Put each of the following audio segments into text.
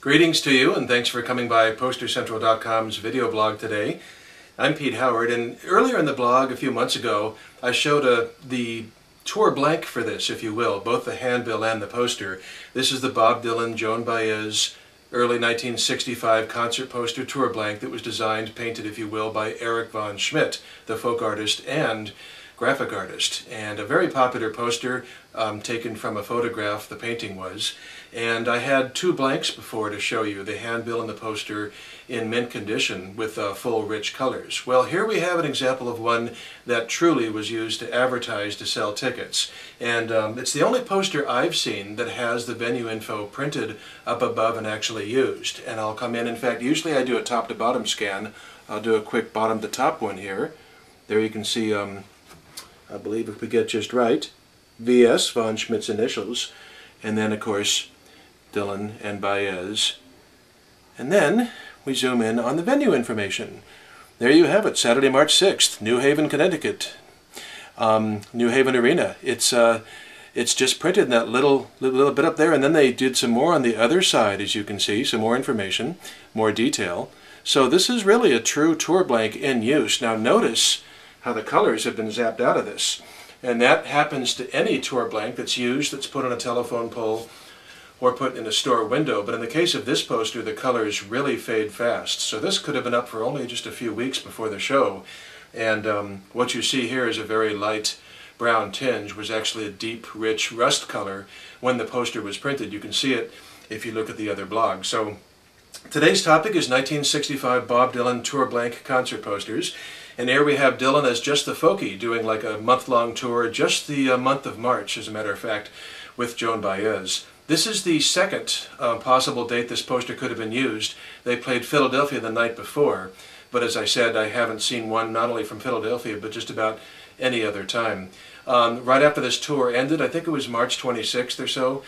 Greetings to you, and thanks for coming by PosterCentral.com's video blog today. I'm Pete Howard, and earlier in the blog a few months ago I showed the tour blank for this, if you will, both the handbill and the poster. This is the Bob Dylan, Joan Baez early 1965 concert poster tour blank that was designed, painted, if you will, by Erich von Schmidt, the folk artist and graphic artist, and a very popular poster taken from a photograph, the painting was. And I had two blanks before to show you, the handbill and the poster in mint condition with full rich colors. Well, here we have an example of one that truly was used to advertise, to sell tickets. And it's the only poster I've seen that has the venue info printed up above and actually used. And I'll come in fact, usually I do a top to bottom scan. I'll do a quick bottom to top one here. There you can see, I believe if we get just right, VS, von Schmidt's initials, and then of course Dylan and Baez. And then we zoom in on the venue information. There you have it, Saturday, March 6th, New Haven, Connecticut. New Haven Arena. It's just printed in that little bit up there, and then they did some more on the other side, as you can see, some more information, more detail. So this is really a true tour blank in use. Now notice how the colors have been zapped out of this. And that happens to any tour blank that's used, that's put on a telephone pole or put in a store window. But in the case of this poster, the colors really fade fast. So this could have been up for only just a few weeks before the show. And what you see here is a very light brown tinge, was actually a deep, rich rust color when the poster was printed. You can see it if you look at the other blog. So today's topic is 1965 Bob Dylan tour blank concert posters. And here we have Dylan as just the folkie, doing like a month-long tour, just the month of March, as a matter of fact, with Joan Baez. This is the second possible date this poster could have been used. They played Philadelphia the night before, but as I said, I haven't seen one not only from Philadelphia, but just about any other time. Right after this tour ended, I think it was March 26th or so,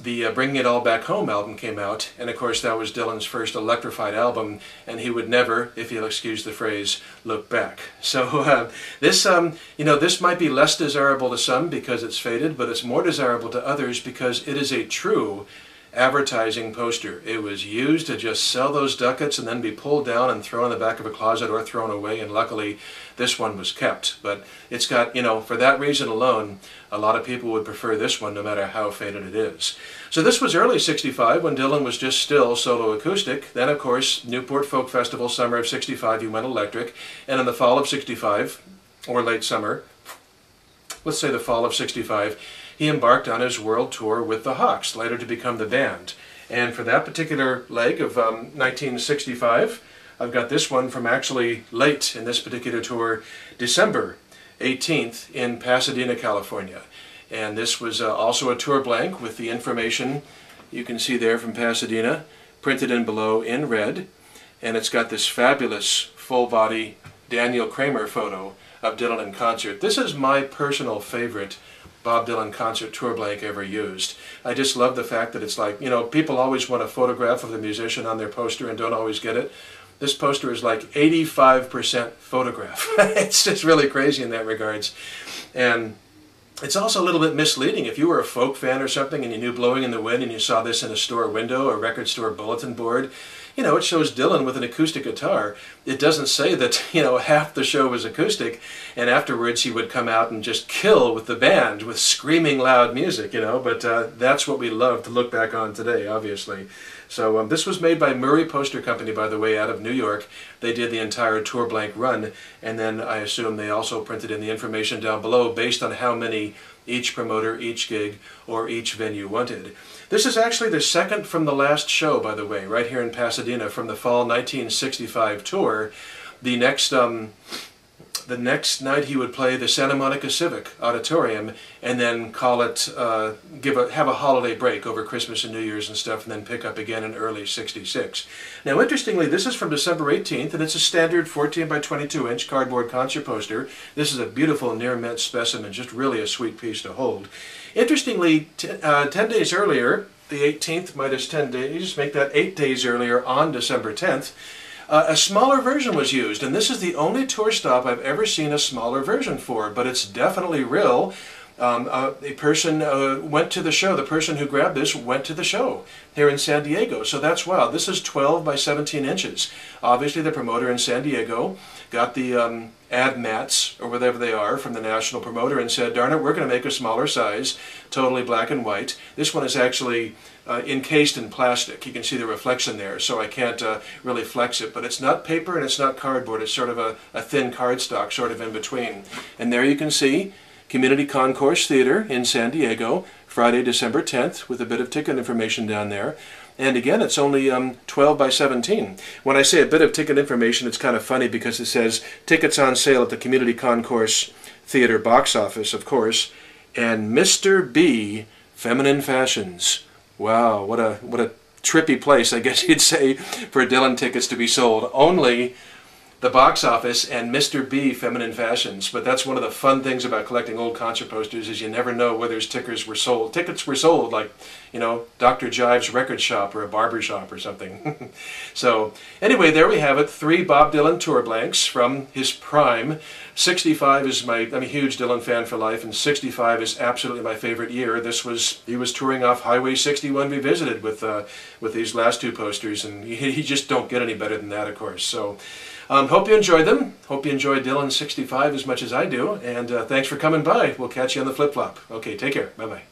the Bringing It All Back Home album came out, and of course that was Dylan's first electrified album, and he would never, if you'll excuse the phrase, look back. So this might be less desirable to some because it's faded, but it's more desirable to others because it is a true advertising poster. It was used to just sell those ducats and then be pulled down and thrown in the back of a closet or thrown away, and luckily this one was kept. But it's got, for that reason alone, a lot of people would prefer this one no matter how faded it is. So this was early '65 when Dylan was just still solo acoustic. Then of course Newport Folk Festival, summer of '65, he went electric, and in the fall of '65, or late summer, let's say the fall of '65, he embarked on his world tour with the Hawks, later to become the band. And for that particular leg of 1965, I've got this one from actually late in this particular tour, December 18th in Pasadena, California. And this was also a tour blank with the information you can see there from Pasadena, printed in below in red. And it's got this fabulous full-body Daniel Kramer photo of Dylan in concert. This is my personal favorite Bob Dylan concert tour blank ever used. I just love the fact that it's like, people always want a photograph of the musician on their poster and don't always get it. This poster is like 85% photograph. It's just really crazy in that regards. And it's also a little bit misleading. If you were a folk fan or something and you knew Blowing in the Wind and you saw this in a store window, a record store bulletin board, it shows Dylan with an acoustic guitar. It doesn't say that, half the show was acoustic, and afterwards he would come out and just kill with the band with screaming loud music, but that's what we love to look back on today, obviously. So this was made by Murray Poster Company, by the way, out of New York. They did the entire tour blank run, and then I assume they also printed in the information down below based on how many each promoter, each gig, or each venue wanted. This is actually the second from the last show, by the way, right here in Pasadena from the fall 1965 tour. The next night he would play the Santa Monica Civic Auditorium and then call it, have a holiday break over Christmas and New Year's and stuff, and then pick up again in early '66. Now interestingly, this is from December 18th, and it's a standard 14 by 22 inch cardboard concert poster. This is a beautiful near mint specimen, just really a sweet piece to hold. Interestingly, 10 days earlier, the 18th minus 10 days, make that 8 days earlier on December 10th, a smaller version was used, and this is the only tour stop I've ever seen a smaller version for, but it's definitely real. A person went to the show. The person who grabbed this went to the show here in San Diego. So that's wild. This is 12 by 17 inches. Obviously, the promoter in San Diego got the ad mats, or whatever they are, from the national promoter and said, darn it, we're going to make a smaller size, totally black and white. This one is actually encased in plastic. You can see the reflection there, so I can't really flex it. But it's not paper and it's not cardboard. It's sort of a thin cardstock, sort of in between. And there you can see Community Concourse Theater in San Diego, Friday, December 10th, with a bit of ticket information down there. And again, it's only 12 by 17. When I say a bit of ticket information, it's kind of funny because it says tickets on sale at the Community Concourse Theater box office, of course, and Mr. B Feminine Fashions. Wow, what a trippy place, I guess you'd say, for Dylan tickets to be sold. Only the box office and Mr. B Feminine Fashions. But that's one of the fun things about collecting old concert posters, is you never know whether tickets were sold. Tickets were sold, like, you know, Dr. Jive's record shop or a barber shop or something. So anyway, there we have it. 3 Bob Dylan tour blanks from his prime. 65 is I'm a huge Dylan fan for life, and 65 is absolutely my favorite year. He was touring off Highway 61 Revisited with these last 2 posters, and you just don't get any better than that, of course. So hope you enjoyed them. Hope you enjoyed Dylan 65 as much as I do, and thanks for coming by. We'll catch you on the flip-flop. Okay, take care. Bye-bye.